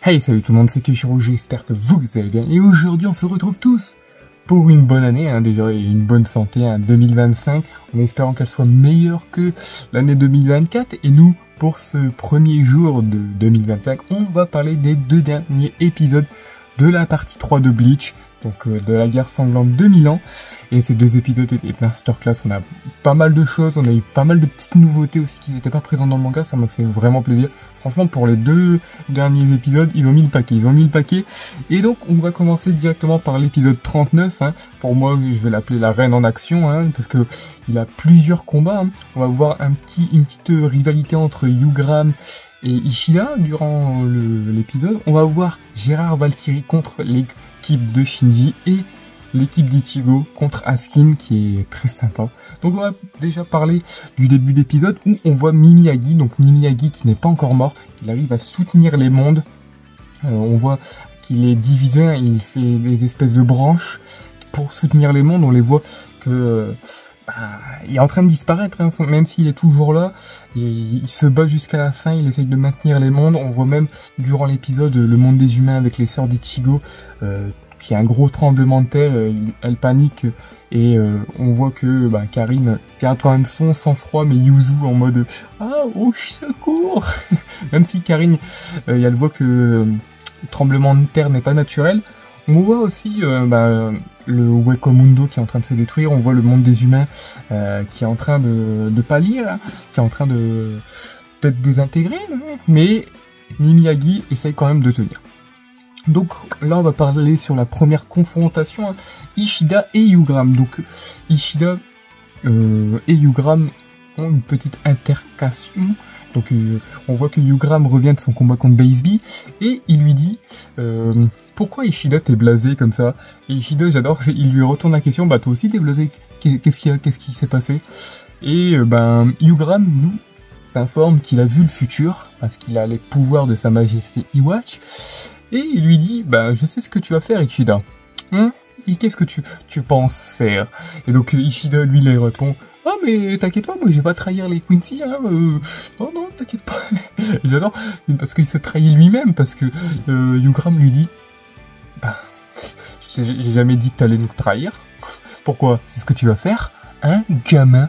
Hey, salut tout le monde, c'est Kyoshiro, j'espère que vous allez bien. Et aujourd'hui, on se retrouve tous pour une bonne année, déjà une bonne santé, 2025, en espérant qu'elle soit meilleure que l'année 2024. Et nous, pour ce premier jour de 2025, on va parler des deux derniers épisodes de la partie 3 de Bleach, donc de la guerre sanglante de 1000 ans. Et ces deux épisodes étaient masterclass, on a pas mal de choses, on a eu pas mal de petites nouveautés aussi qui n'étaient pas présentes dans le manga, ça m'a fait vraiment plaisir. Franchement, pour les deux derniers épisodes, ils ont mis le paquet, et donc on va commencer directement par l'épisode 39, Pour moi, je vais l'appeler la reine en action, parce que il a plusieurs combats, On va voir une petite rivalité entre Yugram et Ishida durant l'épisode. On va voir Gérard Valkyrie contre l'équipe de Shinji et l'équipe d'Ichigo contre Askin, qui est très sympa. Donc on va déjà parler du début d'épisode où on voit Mimiyagi, donc Mimiyagi qui n'est pas encore mort, il arrive à soutenir les mondes. On voit qu'il est divisé, il fait des espèces de branches pour soutenir les mondes. On les voit que il est en train de disparaître, même s'il est toujours là. Il se bat jusqu'à la fin, il essaye de maintenir les mondes. On voit même durant l'épisode le monde des humains avec les sœurs d'Ichigo, qui a un gros tremblement de terre, elle panique et on voit que Karine garde quand même son sang-froid, mais Yuzu en mode « Ah, au secours !» Même si Karine, elle voit que le tremblement de terre n'est pas naturel. On voit aussi le Wekomundo qui est en train de se détruire, on voit le monde des humains qui est en train de pâlir, qui est en train d'être désintégré, mais Mimiyagi essaye quand même de tenir. Donc là on va parler sur la première confrontation, Ishida et Yugram. Donc Ishida et Yugram ont une petite intercation. Donc on voit que Yugram revient de son combat contre Base-B et il lui dit pourquoi Ishida t'es blasé comme ça? Et Ishida, j'adore, il lui retourne la question, toi aussi t'es blasé, qu'est-ce qui s'est passé? Et Yugram nous s'informe qu'il a vu le futur parce qu'il a les pouvoirs de sa majesté Iwatch. Et il lui dit, je sais ce que tu vas faire, Ishida. Et qu'est-ce que tu penses faire? Et donc Ishida, lui, il répond, ah mais t'inquiète pas, moi je vais pas trahir les Quincy, non, t'inquiète pas. J'adore, parce qu'il se trahit lui-même, parce que Yugram lui dit, j'ai jamais dit que t'allais nous trahir. Pourquoi? C'est ce que tu vas faire, gamin.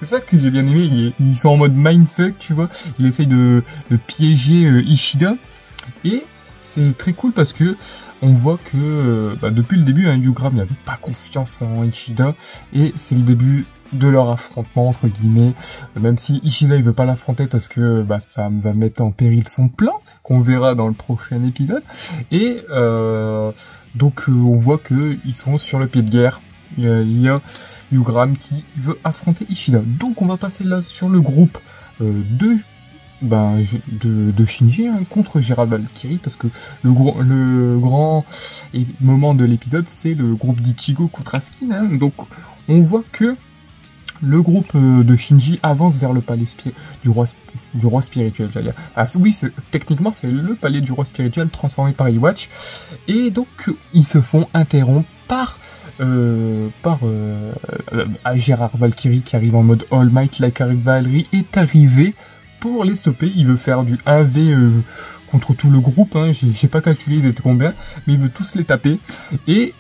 C'est ça que j'ai bien aimé, ils sont en mode mindfuck, tu vois. Il essaye de piéger Ishida, et c'est très cool parce que on voit que depuis le début, Yugram n'avait pas confiance en Ishida, et c'est le début de leur affrontement entre guillemets, même si Ishida il veut pas l'affronter parce que ça va mettre en péril son plan, qu'on verra dans le prochain épisode, et donc on voit que ils sont sur le pied de guerre. Il y a Yugram qui veut affronter Ishida. Donc on va passer là sur le groupe de Shinji contre Gérard Valkyrie, parce que le grand moment de l'épisode c'est le groupe d'Ichigo contre Askin, donc on voit que le groupe de Shinji avance vers le palais du roi spirituel, j'allais dire. Ah oui, techniquement c'est le palais du roi spirituel transformé par Iwatch, et donc ils se font interrompre par Gérard Valkyrie qui arrive en mode All Might. La cavalerie est arrivée pour les stopper. Il veut faire du 1v contre tout le groupe, j'ai pas calculé ils étaient combien, mais il veut tous les taper. Et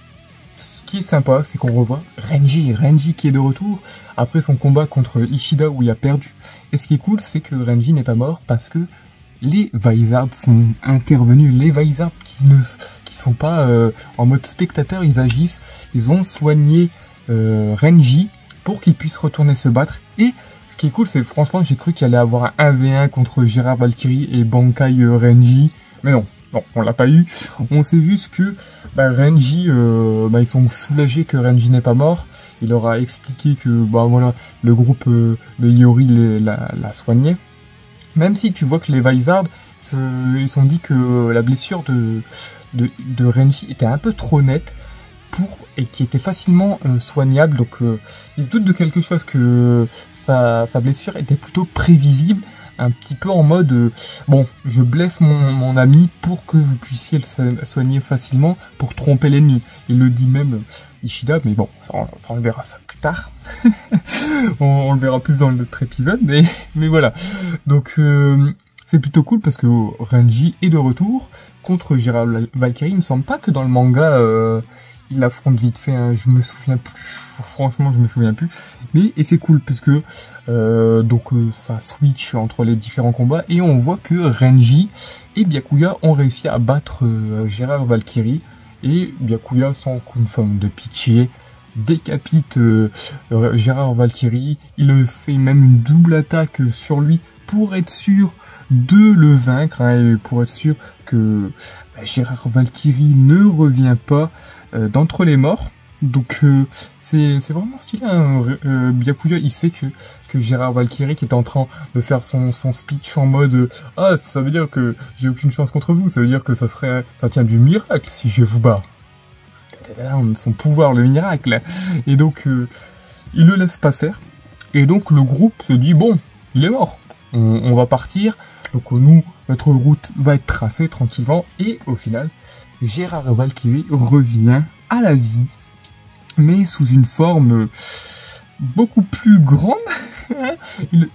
ce qui est sympa, c'est qu'on revoit Renji qui est de retour après son combat contre Ishida où il a perdu. Et ce qui est cool, c'est que Renji n'est pas mort parce que les Vizards sont intervenus. Les Vizards qui sont pas en mode spectateur, ils agissent. Ils ont soigné Renji pour qu'il puisse retourner se battre. Et ce qui est cool, c'est franchement, j'ai cru qu'il allait avoir un 1v1 contre Gérard Valkyrie et Bankai Renji. Mais non, on l'a pas eu. On s'est vu ce que Renji, ils sont soulagés que Renji n'est pas mort. Il leur a expliqué que le groupe de Yori l'a soigné. Même si tu vois que les Vizards, ils sont dit que la blessure de Renji était un peu trop nette et qui était facilement soignable. Donc ils se doutent de quelque chose, que sa blessure était plutôt prévisible, un petit peu en mode je blesse mon ami pour que vous puissiez le soigner facilement pour tromper l'ennemi. Il le dit même Ishida, mais bon, ça on le verra ça plus tard. on le verra plus dans l'autre épisode, mais voilà. Donc c'est plutôt cool parce que Renji est de retour contre Gérard Valkyrie. Il me semble pas que dans le manga, il l'affronte vite fait, hein. Je me souviens plus, franchement je me souviens plus. Mais, et c'est cool parce que, ça switch entre les différents combats et on voit que Renji et Byakuya ont réussi à battre Gérard Valkyrie. Et Byakuya, sans qu'une forme de pitié, décapite Gérard Valkyrie. Il fait même une double attaque sur lui pour être sûr de le vaincre, hein, et pour être sûr que Gérard Valkyrie ne revient pas d'entre les morts. Donc c'est vraiment stylé, hein. Byakuya, il sait que Gérard Valkyrie qui est en train de faire son speech en mode ah, ça veut dire que j'ai aucune chance contre vous, ça veut dire que ça tient du miracle si je vous bats. Son pouvoir, le miracle. Et donc il le laisse pas faire. Et donc le groupe se dit bon, il est mort, on va partir. Donc nous, notre route va être tracée tranquillement. Et au final, Gérard Valkyrie revient à la vie, mais sous une forme beaucoup plus grande.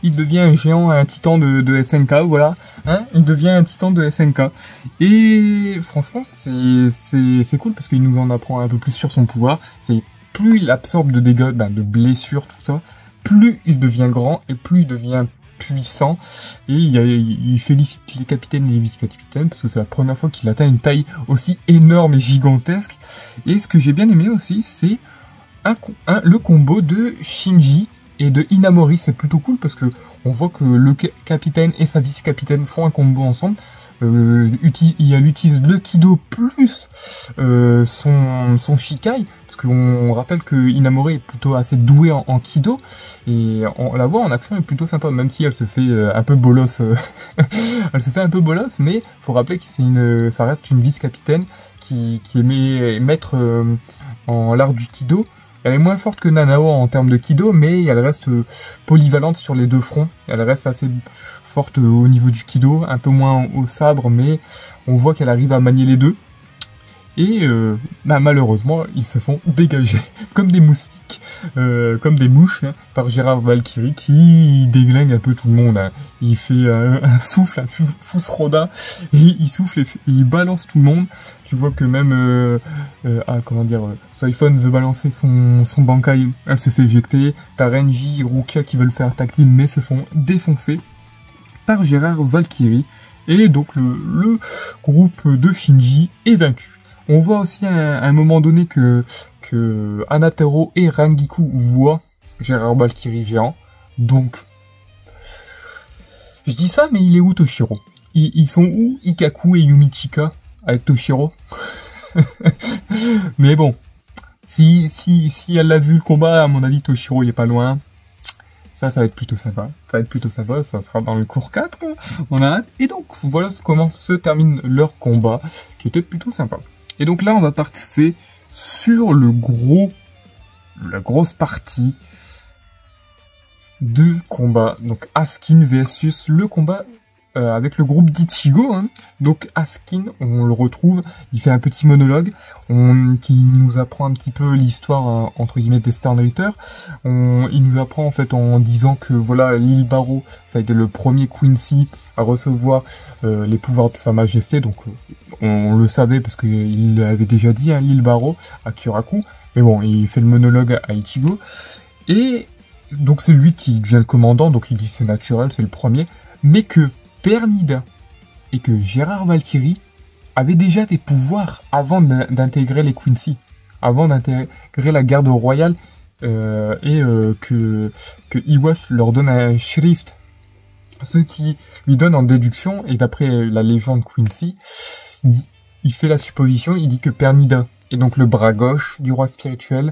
il devient un géant, un titan de SNK, voilà. Hein, il devient un titan de SNK. Et franchement, c'est cool parce qu'il nous en apprend un peu plus sur son pouvoir. C'est plus il absorbe de dégâts, de blessures, tout ça, plus il devient grand et plus il devient puissant. Et il félicite les capitaines et les vice-capitaines parce que c'est la première fois qu'il atteint une taille aussi énorme et gigantesque. Et ce que j'ai bien aimé aussi, c'est le combo de Shinji et de Inamori. C'est plutôt cool parce que on voit que le capitaine et sa vice-capitaine font un combo ensemble. Il utilise le Kido plus son Shikai, parce qu'on rappelle que Inamori est plutôt assez douée en Kido, et on la voit en action est plutôt sympa, même si elle se fait un peu bolos. Elle se fait un peu bolos, mais faut rappeler que ça reste une vice-capitaine qui est maître en l'art du Kido. Elle est moins forte que Nanao en termes de Kido, mais elle reste polyvalente sur les deux fronts. Elle reste assez forte au niveau du Kido, un peu moins au sabre, mais on voit qu'elle arrive à manier les deux. Et malheureusement, ils se font dégager comme des moustiques, comme des mouches, hein, par Gérard Valkyrie qui déglingue un peu tout le monde. Hein. Il fait un souffle, un Fusroda, et il souffle et il balance tout le monde. Tu vois que même, Soifon veut balancer son Bankai, elle se fait éjecter. T'as Renji et Rukia qui veulent faire tag team mais se font défoncer par Gérard Valkyrie. Et donc le groupe de Shinji est vaincu. On voit aussi à un moment donné que Anatero et Rangiku voient Gérard Valkyrie géant. Donc, je dis ça, mais il est où Toshiro? Ils sont où Ikaku et Yumichika avec Toshiro? Mais bon, si elle a vu le combat, à mon avis, Toshiro il est pas loin. Ça va être plutôt sympa. Ça va être plutôt sympa, ça sera dans le cours 4. On a hâte. Et donc, voilà comment se termine leur combat, qui était plutôt sympa. Et donc là, on va passer sur la grosse partie de combat. Donc Askin versus le combat avec le groupe d'Ichigo. Hein. Donc Askin, on le retrouve, il fait un petit monologue qui nous apprend un petit peu l'histoire entre guillemets des Stern Ritter. Il nous apprend en fait en disant que voilà, l'île Barrow, ça a été le premier Quincy à recevoir les pouvoirs de sa majesté. Donc on le savait parce qu'il l'avait déjà dit, hein, l'île Barrow à Kyuraku. Mais bon, il fait le monologue à Ichigo. Et donc c'est lui qui devient le commandant, donc il dit c'est naturel, c'est le premier. Mais que Père Nida et que Gérard Valkyrie avaient déjà des pouvoirs avant d'intégrer les Quincy, avant d'intégrer la garde royale, que Iwaf leur donne un shrift, ce qui lui donne en déduction, et d'après la légende Quincy, il fait la supposition, il dit que Père Nida est donc le bras gauche du roi spirituel,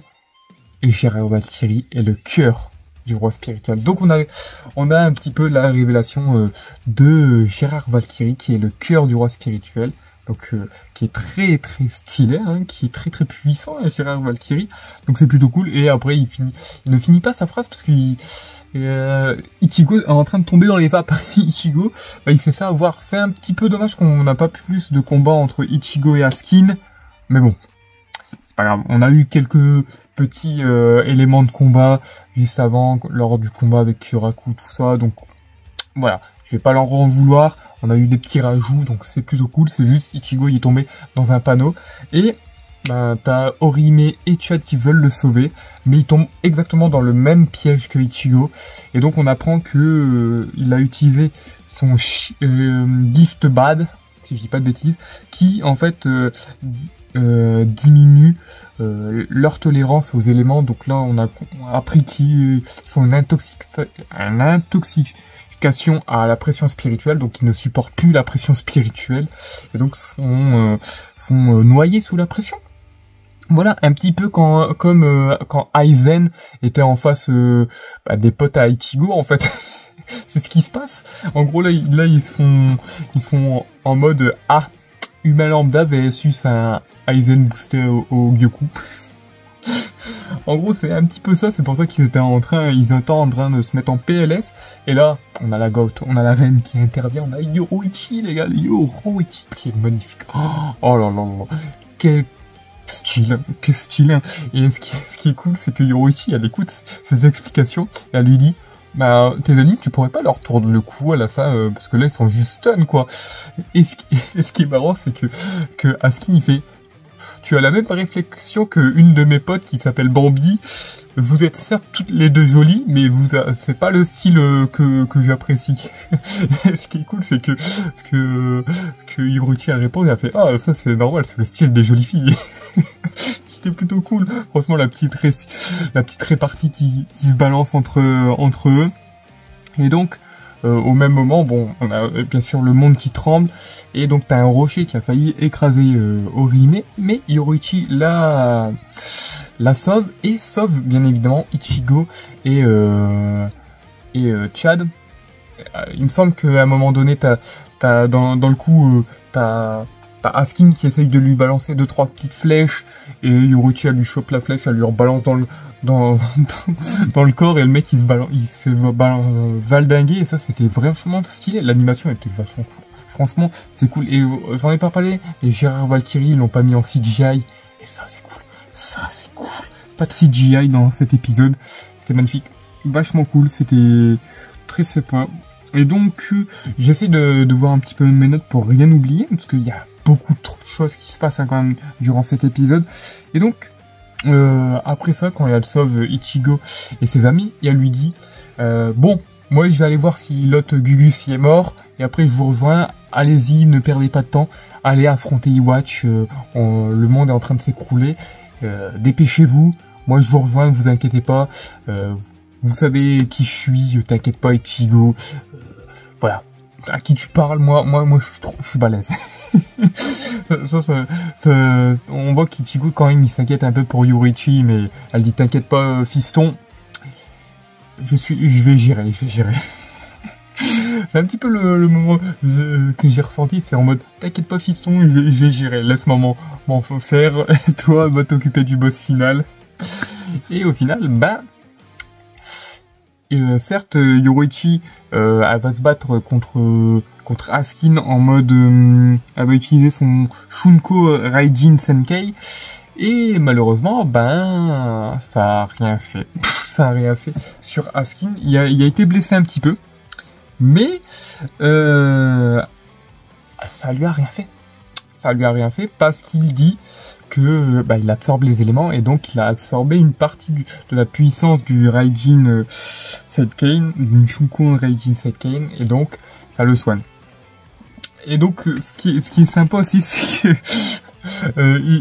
et Gérard Valkyrie est le cœur du roi spirituel. Donc on a un petit peu la révélation de Gérard Valkyrie qui est le cœur du roi spirituel, donc qui est très très stylé, hein, qui est très très puissant, hein, Gérard Valkyrie. Donc c'est plutôt cool. Et après il ne finit pas sa phrase parce qu'il Ichigo est en train de tomber dans les vapes. Ichigo, il s'est fait avoir. C'est un petit peu dommage qu'on n'a pas plus de combat entre Ichigo et Askin, mais bon. Pas grave, on a eu quelques petits éléments de combat juste avant, lors du combat avec Kyuraku, tout ça, donc voilà, je vais pas leur en vouloir. On a eu des petits rajouts, donc c'est plutôt cool. C'est juste Ichigo, il est tombé dans un panneau. Et t'as Orihime et Chad qui veulent le sauver, mais il tombe exactement dans le même piège que Ichigo. Et donc on apprend que il a utilisé son Gift Bad, si je dis pas de bêtises, qui en fait diminue leur tolérance aux éléments. Donc là on a appris qu'ils font une intoxication à la pression spirituelle, donc ils ne supportent plus la pression spirituelle et donc font noyer sous la pression. Voilà, un petit peu comme quand Aizen était en face des potes à Ichigo en fait. C'est ce qui se passe. En gros là ils sont en mode humain lambda versus un Aizen boosté au Gyoku. En gros c'est un petit peu ça, c'est pour ça qu'ils étaient en train de se mettre en PLS. Et là on a la Goat, on a la reine qui intervient, on a Yoruichi les gars, Yoruichi qui est magnifique. Oh là là là, quel style. Et ce qui est cool, c'est que Yoruichi, elle écoute ses explications et elle lui dit, tes amis, tu pourrais pas leur tourner le cou à la fin, parce que là, ils sont juste stun, quoi. Et ce qui est marrant, c'est que Askin, il fait, tu as la même réflexion que une de mes potes qui s'appelle Bambi. Vous êtes certes toutes les deux jolies, mais c'est pas le style que j'apprécie. Ce qui est cool, c'est que Yoruichi a répondu, elle a fait, ça c'est normal, c'est le style des jolies filles. C'était plutôt cool. Franchement, la petite répartie qui se balance entre eux. Et donc, au même moment, bon, on a bien sûr le monde qui tremble, et donc t'as un rocher qui a failli écraser Orihime, mais Yoruichi la sauve, et sauve bien évidemment Ichigo et Chad. Il me semble qu'à un moment donné, t'as dans le coup, t'as Askin qui essaye de lui balancer 2-3 petites flèches, et Yoruichi elle lui chope la flèche, elle lui rebalance dans le corps, et le mec il se fait valdinguer, et ça c'était vraiment stylé. L'animation était vachement cool. Franchement, c'est cool. Et j'en ai pas parlé, les Gérard Valkyrie ils l'ont pas mis en CGI, et ça c'est cool. Pas de CGI dans cet épisode. C'était magnifique. Vachement cool. C'était très sympa. Et donc, j'essaie de voir un petit peu mes notes pour rien oublier, parce qu'il y a beaucoup de choses qui se passent quand même durant cet épisode. Et donc, après ça, quand elle sauve Ichigo et ses amis, elle lui dit bon, moi je vais aller voir si l'autre Gugus y est mort, et après je vous rejoins. Allez-y, ne perdez pas de temps. Allez affronter Iwatch. Le monde est en train de s'écrouler. Dépêchez-vous, moi je vous rejoins, ne vous inquiétez pas, vous savez qui je suis, t'inquiète pas Ichigo, voilà, à qui tu parles, moi je suis balèze. On voit qu'Ichigo quand même il s'inquiète un peu pour Yoruichi, mais elle dit t'inquiète pas fiston, je vais gérer. C'est un petit peu le moment que j'ai ressenti, c'est en mode t'inquiète pas fiston, je vais gérer, laisse-moi m'en faire, toi va t'occuper du boss final. Et au final, certes Yoruichi elle va se battre contre Askin en mode elle va utiliser son Shunko Raijin Senkei, et malheureusement ça a rien fait. Ça a rien fait sur Askin. Il a été blessé un petit peu, mais ça lui a rien fait. Ça lui a rien fait parce qu'il dit que il absorbe les éléments, et donc il a absorbé une partie de la puissance du Raijin Senkei, du Shunko Raijin Senkei, et donc ça le soigne. Et donc ce qui est sympa aussi, c'est que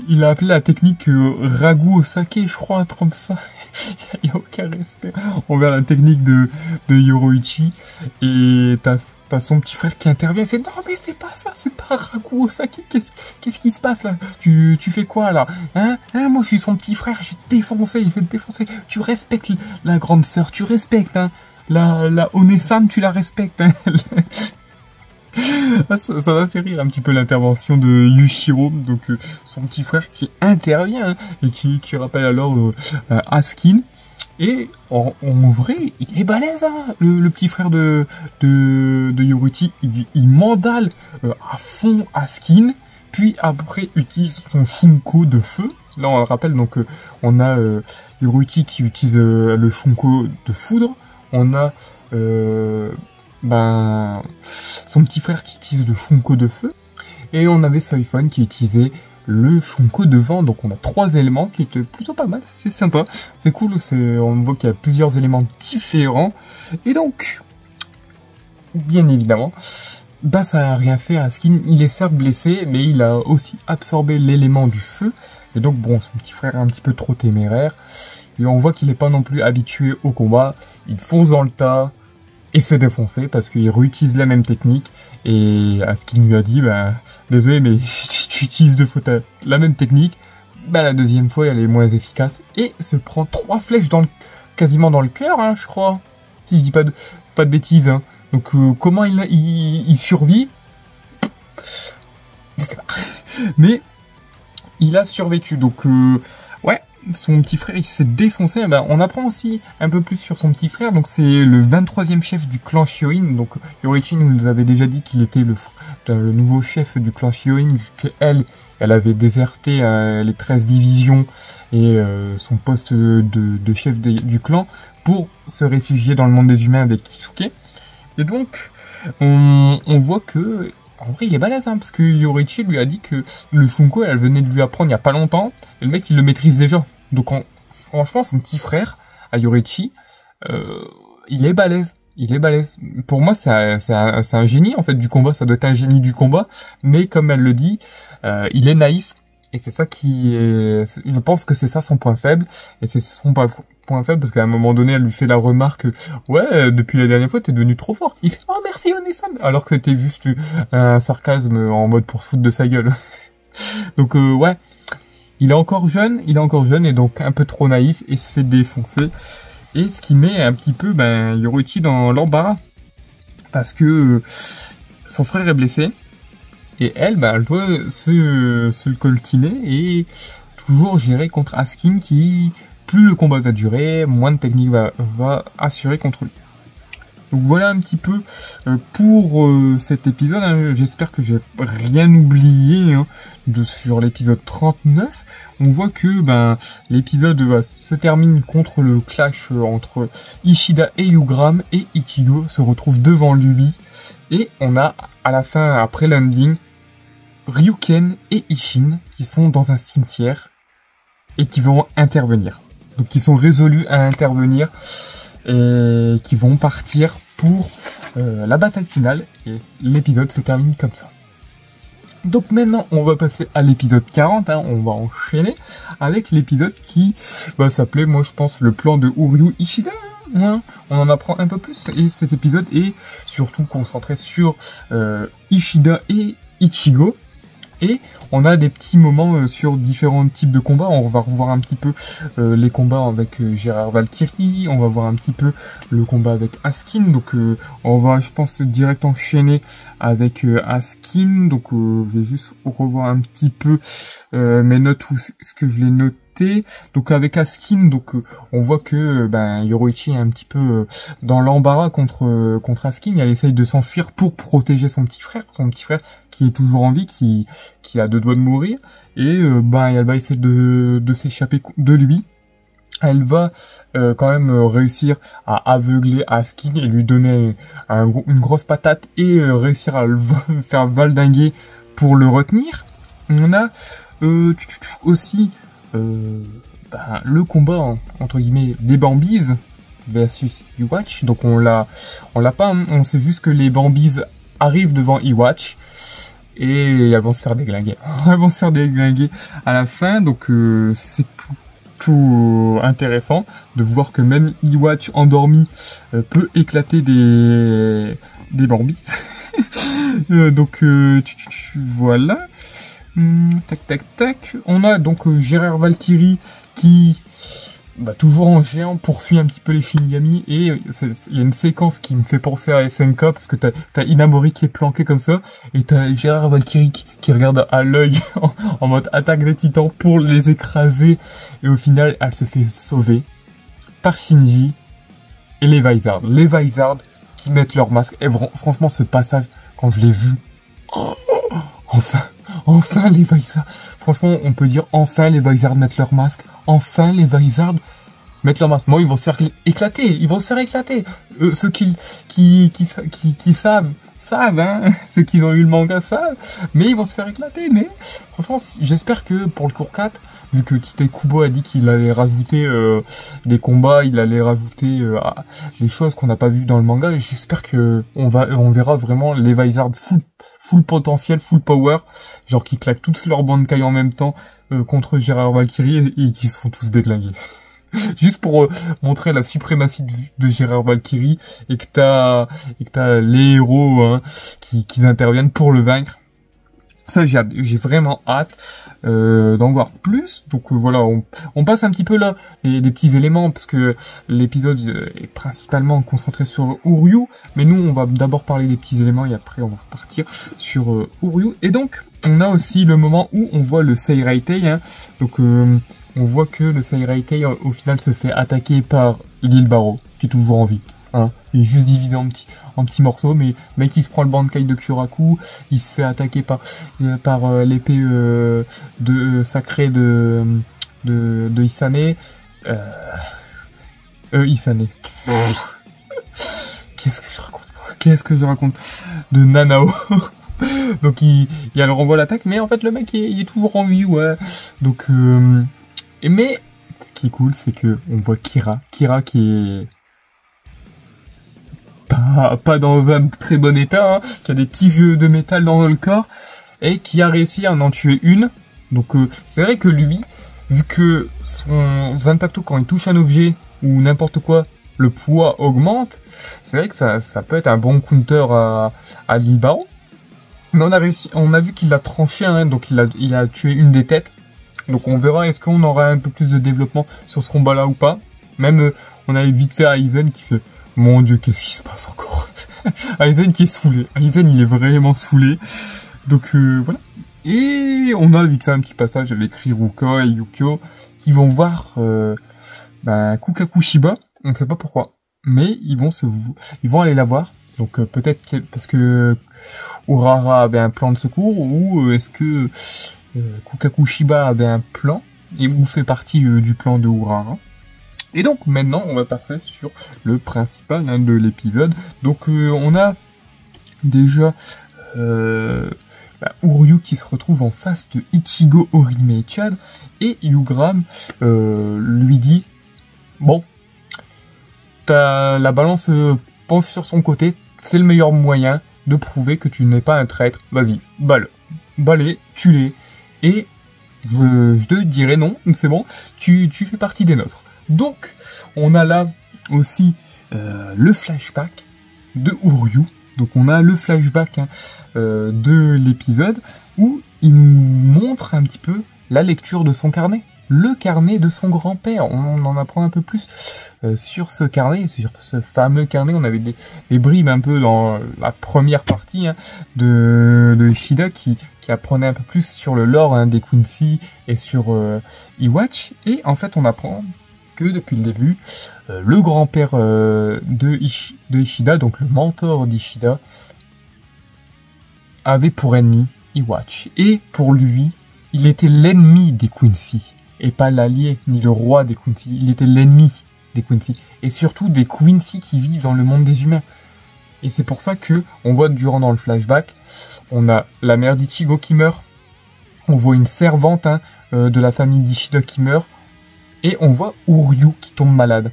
il a appelé la technique Ragu Osake, je crois, un truc comme ça. Il n'y a aucun respect envers la technique de Yoruichi, et t'as son petit frère qui intervient et fait non mais c'est pas ça, c'est pas Ragu Osake, qu'est-ce qui se passe là, tu fais quoi là, hein, moi je suis son petit frère, je vais te défoncer, il fait te défoncer, tu respectes la grande sœur, tu respectes, hein, la One-san, tu la respectes, hein. Ça m'a fait rire un petit peu l'intervention de Yushiro, donc son petit frère qui intervient, hein, et qui rappelle alors Askin. Et en vrai, il est balèze, hein, le petit frère de Yoruichi. Il mandale à fond Askin, puis après utilise son Shunko de feu. Là on le rappelle, donc on a Yoruichi qui utilise le Shunko de foudre, on a ben, son petit frère qui utilise le Funko de feu. Et on avait Soifon qui utilisait le Funko de vent. Donc on a 3 éléments qui étaient plutôt pas mal. C'est sympa. C'est cool. On voit qu'il y a plusieurs éléments différents. Et donc, bien évidemment, bah ça n'a rien fait à Askin. Il est certes blessé, mais il a aussi absorbé l'élément du feu. Et donc bon, son petit frère est un petit peu trop téméraire. Et on voit qu'il n'est pas non plus habitué au combat. Il fonce dans le tas et se défoncer parce qu'il réutilise la même technique. Et Askin lui a dit, bah, désolé, mais tu utilises 2 fois la même technique. Bah, la deuxième fois, elle est moins efficace. Et se prend 3 flèches quasiment dans le cœur, hein, je crois. Si je dis pas de bêtises, hein. Donc, comment il survit? Je sais pas. Mais, il a survécu. Donc, ouais, son petit frère, il s'est défoncé. Ben, on apprend aussi un peu plus sur son petit frère. Donc, c'est le 23e chef du clan Shioin. Donc, Yoruichi nous avait déjà dit qu'il était le nouveau chef du clan Shioin, vu qu'elle avait déserté les 13 divisions et son poste de chef du clan pour se réfugier dans le monde des humains avec Kisuke. Et donc, on voit que, en vrai, il est balèze, hein, parce que Yoruichi lui a dit que le Funko, elle venait de lui apprendre il y a pas longtemps, et le mec, il le maîtrise déjà. Donc, franchement, son petit frère, à Yoruichi, il est balèze. Il est balèze. Pour moi, c'est un génie, en fait, du combat. Ça doit être un génie du combat. Mais, comme elle le dit, il est naïf. Et c'est ça qui est... Je pense que c'est ça son point faible. Et c'est son point faible parce qu'à un moment donné, elle lui fait la remarque ouais, depuis la dernière fois, t'es devenu trop fort. Il fait oh merci Onesan, alors que c'était juste un sarcasme en mode pour se foutre de sa gueule. Donc ouais, il est encore jeune et donc un peu trop naïf et se fait défoncer. Et ce qui met un petit peu Yoruichi dans l'embarras parce que son frère est blessé. Et elle, elle doit se le coltiner et toujours gérer contre Askin qui, plus le combat va durer, moins de technique va assurer contre lui. Donc voilà un petit peu pour cet épisode. Hein. J'espère que j'ai rien oublié sur l'épisode 39. On voit que l'épisode se termine contre le clash entre Ishida et Yugram et Ichigo se retrouve devant lui. Et on a à la fin, après l'ending, Ryuken et Isshin qui sont dans un cimetière et qui vont intervenir. Donc ils sont résolus à intervenir et qui vont partir pour la bataille finale. Et l'épisode se termine comme ça. Donc maintenant on va passer à l'épisode 40, hein, on va enchaîner avec l'épisode qui s'appelait, moi je pense, le plan de Uryu Ishida. Ouais, on en apprend un peu plus et cet épisode est surtout concentré sur Ishida et Ichigo. Et on a des petits moments sur différents types de combats. On va revoir un petit peu les combats avec Gérard Valkyrie. On va voir un petit peu le combat avec Askin. Donc on va, je pense, direct enchaîner avec Askin. Donc je vais juste revoir un petit peu mes notes ou ce que je l'ai noté. Donc avec Askin, donc on voit que Yoruichi est un petit peu dans l'embarras contre Askin. Elle essaye de s'enfuir pour protéger son petit frère qui est toujours en vie, qui a 2 doigts de mourir, et elle va essayer de s'échapper de lui. Elle va quand même réussir à aveugler Askin et lui donner une grosse patate et réussir à le faire valdinguer pour le retenir. On a aussi le combat entre guillemets des Bambis versus Iwatch. Donc on l'a pas, on sait juste que les Bambis arrivent devant Iwatch et elles vont se faire déglinguer. Elles vont se faire déglinguer à la fin, donc c'est plutôt intéressant de voir que même Iwatch endormi peut éclater des Bambis. Donc voilà. Tac. On a donc Gérard Valkyrie qui, toujours en géant, poursuit un petit peu les Shinigami, et il y a une séquence qui me fait penser à SNK, parce que t'as Inamori qui est planqué comme ça, et t'as Gérard Valkyrie qui regarde à l'œil en mode attaque des titans pour les écraser, et au final, elle se fait sauver par Shinji et les Vizards. Les Vizards qui mettent leur masque, et franchement, ce passage, quand je l'ai vu, enfin les Vizards. Franchement, on peut dire enfin les Vizards mettent leur masque. Enfin les Vizards mettre leur masque. Moi, ils vont se faire éclater. Ils vont se faire éclater. Ceux qui savent, hein. Ceux qui ont eu le manga savent. Mais ils vont se faire éclater. Mais, franchement, j'espère que pour le cours 4, vu que Tite Kubo a dit qu'il allait rajouter des combats, il allait rajouter des choses qu'on n'a pas vues dans le manga, et j'espère que on verra vraiment les Vizard full potentiel, full power, genre qui claquent tous leurs Bankai en même temps contre Gérard Valkyrie et qui se font tous déglinguer. Juste pour montrer la suprématie de Gérard Valkyrie et que t'as les héros hein, qui interviennent pour le vaincre. Ça, j'ai vraiment hâte d'en voir plus. Donc voilà, on passe un petit peu là des petits éléments parce que l'épisode est principalement concentré sur Uryu. Mais nous, on va d'abord parler des petits éléments et après on va repartir sur Uryu. Et donc, on a aussi le moment où on voit le Seireitei. Hein. Donc on voit que le Seireitei au final se fait attaquer par Lil Baro, qui est toujours en vie. Hein. Il est juste divisé en petits morceaux, mais le mec il se prend le Bankai de Kyoraku, il se fait attaquer par l'épée sacrée de Isane. Isane. Qu'est-ce que je raconte de Nanao. Donc il renvoie l'attaque, mais en fait le mec il est toujours en vie, ouais. Donc mais ce qui est cool, c'est que on voit Kira qui est pas dans un très bon état, hein, qui a des petits vieux de métal dans le corps, et qui a réussi à en tuer une. Donc c'est vrai que lui, vu que son Zanpakuto, quand il touche un objet ou n'importe quoi, le poids augmente, c'est vrai que ça peut être un bon counter à Lil Baro. Mais on a vu qu'il l'a tranché, hein, donc il a tué une des têtes. Donc on verra est-ce qu'on aura un peu plus de développement sur ce combat-là ou pas. Même on a vite fait Aizen qui fait mon dieu, qu'est-ce qui se passe encore. Aizen qui est saoulé. Aizen il est vraiment saoulé. Donc voilà. Et on a vite fait un petit passage avec Riruka et Yukio qui vont voir Kukaku Shiba. On ne sait pas pourquoi, mais ils vont aller la voir. Donc peut-être parce que Urara avait un plan de secours, ou est-ce que Kukaku Shiba avait un plan et vous fait partie du plan de Urara. Et donc maintenant on va passer sur le principal hein, de l'épisode. Donc on a déjà Uryu qui se retrouve en face de Ichigo, Orihime et Chad, et Yugram lui dit bon, la balance penche sur son côté, c'est le meilleur moyen de prouver que tu n'es pas un traître. Vas-y, balle-les, tue-les, et je te dirai non, c'est bon, tu fais partie des nôtres. Donc, on a là aussi le flashback de Uryu. Donc on a le flashback hein, de l'épisode où il nous montre un petit peu la lecture de son carnet. Le carnet de son grand-père. On en apprend un peu plus sur ce carnet, sur ce fameux carnet. On avait des bribes un peu dans la première partie hein, de Ishida qui apprenait un peu plus sur le lore hein, des Quincy et sur Iwatch. Et en fait, on apprend que depuis le début, le grand-père de Ishida, donc le mentor d'Ishida, avait pour ennemi Iwatch. Et pour lui, il était l'ennemi des Quincy. Et pas l'allié, ni le roi des Quincy. Il était l'ennemi des Quincy. Et surtout des Quincy qui vivent dans le monde des humains. Et c'est pour ça que on voit durant dans le flashback, on a la mère d'Ichigo qui meurt. On voit une servante hein, de la famille d'Ishida qui meurt. Et on voit Uryu qui tombe malade.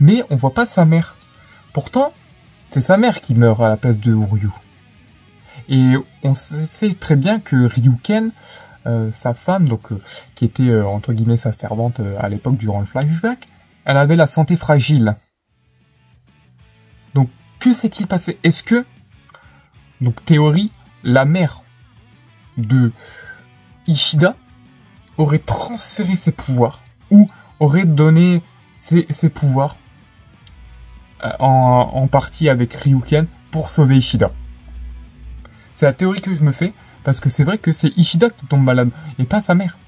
Mais on voit pas sa mère. Pourtant, c'est sa mère qui meurt à la place de Uryu. Et on sait très bien que Ryuken, sa femme, donc qui était entre guillemets sa servante à l'époque durant le flashback, elle avait la santé fragile. Donc, que s'est-il passé? Est-ce que, donc théorie, la mère de Ishida aurait transféré ses pouvoirs ou aurait donné ses pouvoirs en partie avec Ryuken pour sauver Ishida? C'est la théorie que je me fais, parce que c'est vrai que c'est Ishida qui tombe malade, et pas sa mère.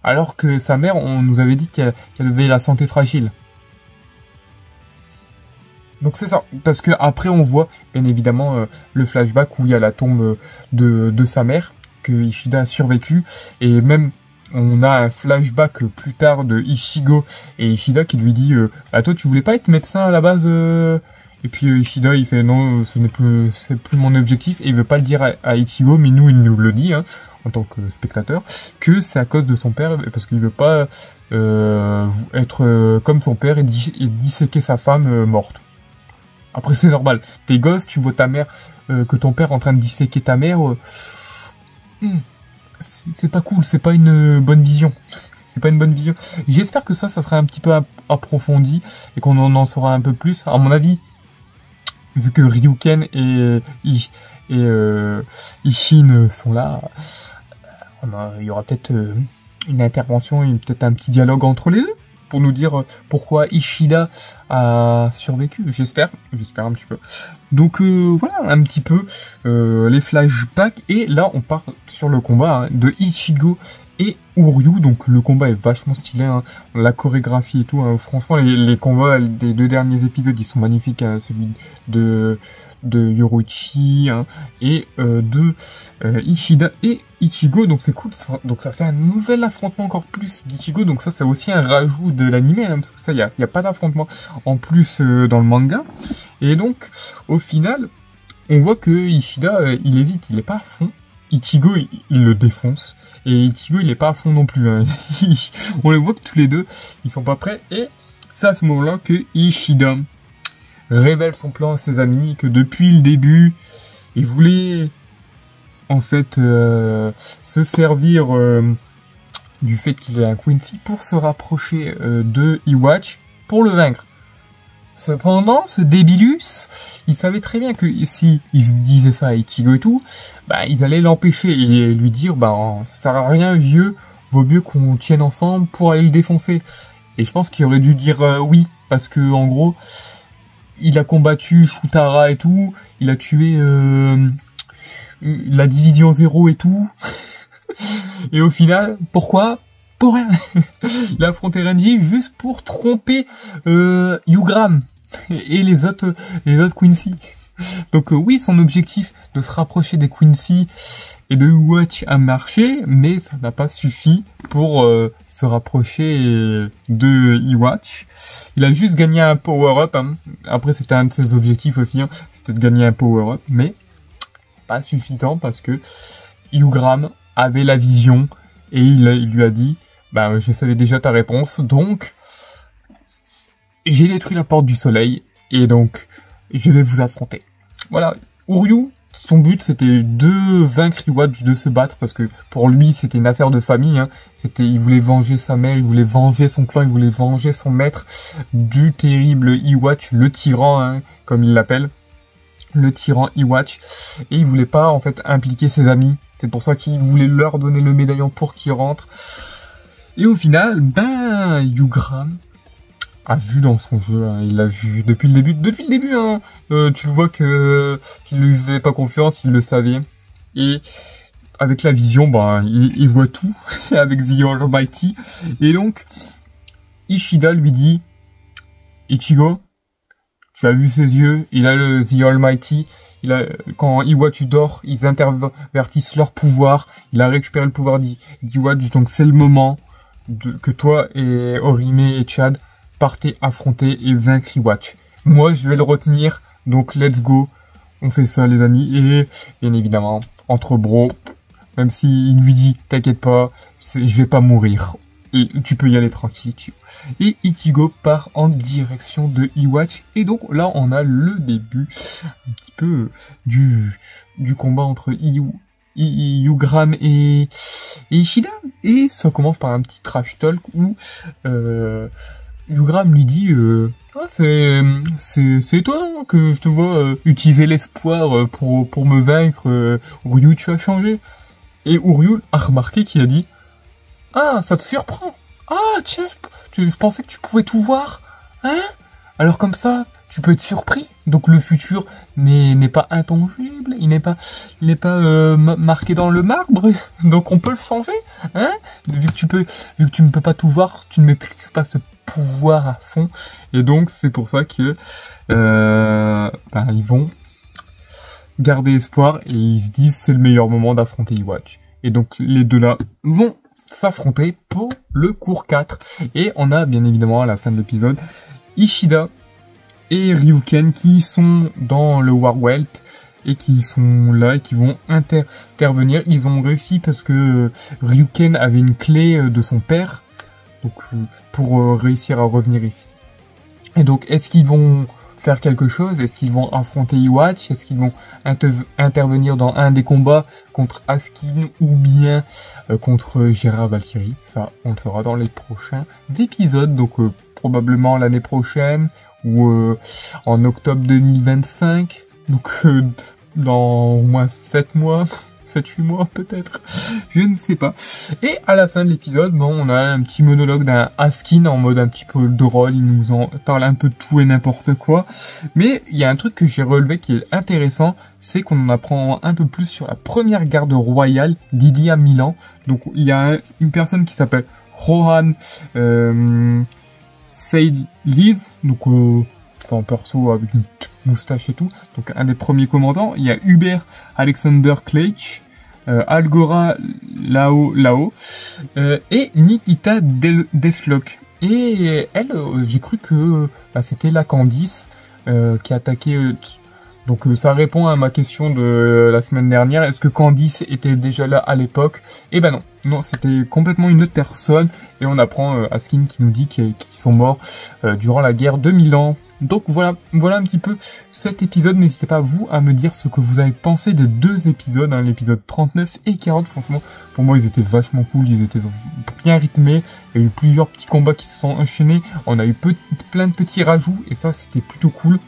Alors que sa mère, on nous avait dit qu'elle avait la santé fragile. Donc c'est ça, parce que après on voit bien évidemment le flashback où il y a la tombe de sa mère, que Ishida a survécu, et même on a un flashback plus tard de Ichigo et Ishida qui lui dit ah toi tu voulais pas être médecin à la base Et puis Ishida il fait non c'est plus mon objectif et il veut pas le dire à Ichigo mais il nous le dit hein, en tant que spectateur que c'est à cause de son père parce qu'il veut pas être comme son père et disséquer sa femme morte. Après c'est normal, t'es gosse, tu vois ta mère que ton père est en train de disséquer ta mère c'est pas cool, c'est pas une bonne vision. C'est pas une bonne vision. J'espère que ça sera un petit peu approfondi et qu'on en saura un peu plus. À mon avis, vu que Ryuken et Ishin sont là, il y aura peut-être une intervention et peut-être un petit dialogue entre les deux pour nous dire pourquoi Ishida a survécu. J'espère un petit peu. Donc voilà un petit peu les flashbacks et là on part sur le combat hein, de Ichigo et Uryu. Donc le combat est vachement stylé, hein, la chorégraphie et tout. Hein, franchement les combats des 2 derniers épisodes ils sont magnifiques. Hein, celui de Yoruichi hein, et de Ishida et Ichigo, donc c'est cool, donc ça fait un nouvel affrontement encore plus d'Ichigo, donc ça c'est aussi un rajout de l'anime, hein, parce que ça il y a pas d'affrontement en plus dans le manga, et donc au final on voit que Ishida il évite, il est pas à fond, Ichigo il le défonce, et Ichigo il est pas à fond non plus, hein. On les voit que tous les deux ils sont pas prêts, et c'est à ce moment-là que Ishida révèle son plan à ses amis, que depuis le début il voulait en fait se servir du fait qu'il est un Quincy pour se rapprocher de Iwatch pour le vaincre. Cependant, ce débilus, il savait très bien que si il disait ça à Ichigo et tout, bah ils allaient l'empêcher et lui dire bah ça sert à rien vieux, vaut mieux qu'on tienne ensemble pour aller le défoncer. Et je pense qu'il aurait dû dire oui parce que en gros il a combattu Shutara et tout, il a tué la division 0 et tout. Et au final, pourquoi? Pour rien. Il a affronté Renji juste pour tromper Yugram et les autres Quincy. Donc oui, son objectif de se rapprocher des Quincy et de Iwatch a marché, mais ça n'a pas suffi pour se rapprocher de Iwatch. Il a juste gagné un power-up. Hein. Après, c'était un de ses objectifs aussi, hein. C'était de gagner un power-up, mais pas suffisant parce que Yugram avait la vision et il lui a dit bah je savais déjà ta réponse, donc j'ai détruit la porte du soleil et donc je vais vous affronter. Voilà, Uryu, son but c'était de vaincre Iwatch, de se battre parce que pour lui c'était une affaire de famille, hein. Il voulait venger sa mère, il voulait venger son clan, il voulait venger son maître du terrible Iwatch, le tyran, hein, comme il l'appelle. Le tyran Iwatch, et il voulait pas en fait impliquer ses amis, c'est pour ça qu'il voulait leur donner le médaillon pour qu'ils rentrent, et au final, ben, Yugram a vu dans son jeu, hein, il l'a vu depuis le début, hein, tu le vois que qu'il lui faisait pas confiance, il le savait, et avec la vision, ben, il voit tout, avec The Almighty, et donc, Ishida lui dit, Ichigo, tu as vu ses yeux, il a le The Almighty, quand Iwatch dort, ils intervertissent leur pouvoir, il a récupéré le pouvoir d'Iwatch, donc c'est le moment que toi et Orime et Chad partez affronter et vaincre Iwatch. Moi, je vais le retenir, donc let's go, on fait ça les amis, et bien évidemment, entre bros, même s'il lui dit, t'inquiète pas, je vais pas mourir. Et tu peux y aller tranquille. Et Ichigo part en direction de Iwatch. Et donc là, on a le début un petit peu du combat entre Yugram et Ishida. Et ça commence par un petit trash talk où Yugram lui dit ah, c'est étonnant que je te vois utiliser l'espoir pour me vaincre. Uryu, tu as changé. Et Uryu a remarqué qu'il a dit ah, ça te surprend. Ah, tiens, je pensais que tu pouvais tout voir. Hein? Alors comme ça, tu peux être surpris. Donc le futur n'est pas intangible, il n'est pas marqué dans le marbre. Donc on peut le changer. Hein? Vu que tu ne peux pas tout voir, tu ne maîtrises pas ce pouvoir à fond. Et donc c'est pour ça que ils vont garder espoir et ils se disent c'est le meilleur moment d'affronter Iwatch. Et donc les deux là vont s'affronter pour le cours 4. Et on a bien évidemment à la fin de l'épisode Ishida et Ryuken qui sont dans le Warwelt et qui sont là et qui vont intervenir. Ils ont réussi parce que Ryuken avait une clé de son père, donc pour réussir à revenir ici. Et donc est-ce qu'ils vont faire quelque chose? Est-ce qu'ils vont affronter Iwatch? Est-ce qu'ils vont intervenir dans un des combats contre Askin ou bien contre Gérard Valkyrie? Ça, on le saura dans les prochains épisodes, donc probablement l'année prochaine ou en octobre 2025, donc dans au moins 7 mois. 7-8 mois peut-être, je ne sais pas. Et à la fin de l'épisode, bon, on a un petit monologue d'un Askin en mode un petit peu drôle, il nous en parle un peu de tout et n'importe quoi. Mais il y a un truc que j'ai relevé qui est intéressant, c'est qu'on en apprend un peu plus sur la première garde royale d'il y a 1000 ans. Donc il y a une personne qui s'appelle Rohan Seydlitz, donc c'est un perso avec une moustache et tout, donc un des premiers commandants. Il y a Hubert Alexander Kleitch, Algora Lao et Nikita Deflock. Et elle, j'ai cru que c'était la Candice qui attaquait. Donc ça répond à ma question de la semaine dernière. Est-ce que Candice était déjà là à l'époque? Eh ben non, non, c'était complètement une autre personne. Et on apprend Askin qui nous dit qu'ils sont morts durant la guerre de 1000 ans. Donc voilà un petit peu cet épisode. N'hésitez pas vous à me dire ce que vous avez pensé des deux épisodes, hein, l'épisode 39 et 40. Franchement, pour moi, ils étaient vachement cool, ils étaient bien rythmés. Il y a eu plusieurs petits combats qui se sont enchaînés. On a eu plein de petits rajouts et ça, c'était plutôt cool.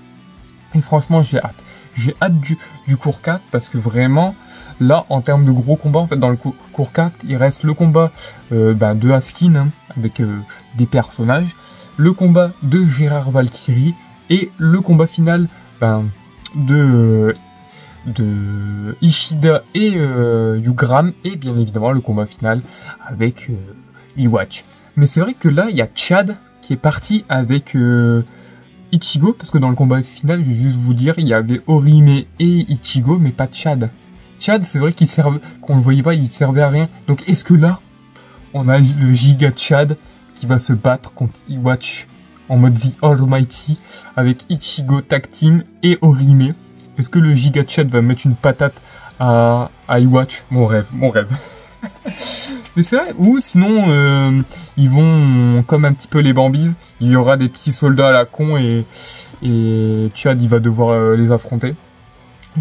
Et franchement, j'ai hâte. J'ai hâte du cours 4 parce que vraiment, là, en termes de gros combats, en fait, dans le cours 4, il reste le combat de Askin, hein, avec des personnages, le combat de Gérard Valkyrie et le combat final de Ishida et Yugram, et bien évidemment le combat final avec Iwatch. Mais c'est vrai que là, il y a Chad qui est parti avec Ichigo, parce que dans le combat final, je vais juste vous dire, il y avait Orihime et Ichigo, mais pas Chad. Chad, c'est vrai qu'on le voyait pas, il servait à rien. Donc est-ce que là, on a le Giga Chad qui va se battre contre Iwatch en mode The Almighty avec Ichigo Tag Team et Orihime? Est-ce que le Giga Chad va mettre une patate à Iwatch? Mon rêve, mon rêve. Mais c'est vrai, ou sinon ils vont comme un petit peu les Bambis, il y aura des petits soldats à la con et Chad il va devoir les affronter.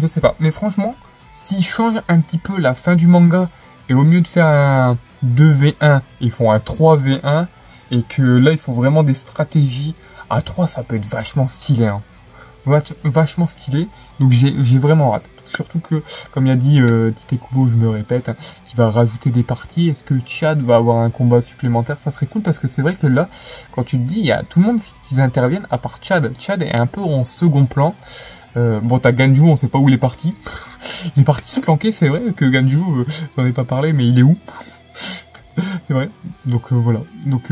Je sais pas, mais franchement, s'ils changent un petit peu la fin du manga et au mieux de faire un 2v1, ils font un 3v1 et que là il faut vraiment des stratégies à 3, ça peut être vachement stylé, hein. Vachement stylé, donc j'ai vraiment hâte. Surtout que, comme il a dit Tite Kubo, je me répète, hein, qui va rajouter des parties. Est-ce que Chad va avoir un combat supplémentaire? Ça serait cool parce que c'est vrai que là, quand tu te dis, il y a tout le monde qui interviennent à part Chad. Chad est un peu en second plan. Bon, t'as Ganju, on sait pas où il est parti. Il est parti se planquer, c'est vrai que Ganju, j'en ai pas parlé, mais il est où? C'est vrai. Donc voilà. Donc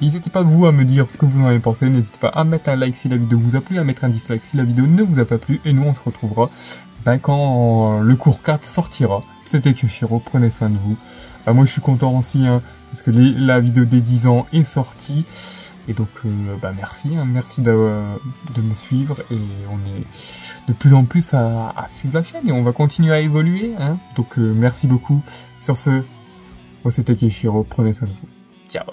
n'hésitez pas vous à me dire ce que vous en avez pensé. N'hésitez pas à mettre un like si la vidéo vous a plu, à mettre un dislike si la vidéo ne vous a pas plu. Et nous on se retrouvera quand le cours 4 sortira. C'était Kyoshiro, prenez soin de vous. Moi je suis content aussi hein, parce que la vidéo des 10 ans est sortie. Et donc merci, hein, merci de me suivre. Et on est de plus en plus à suivre la chaîne et on va continuer à évoluer. Hein. Donc merci beaucoup. Sur ce, moi c'était Kyoshiro, prenez soin de vous. Ciao.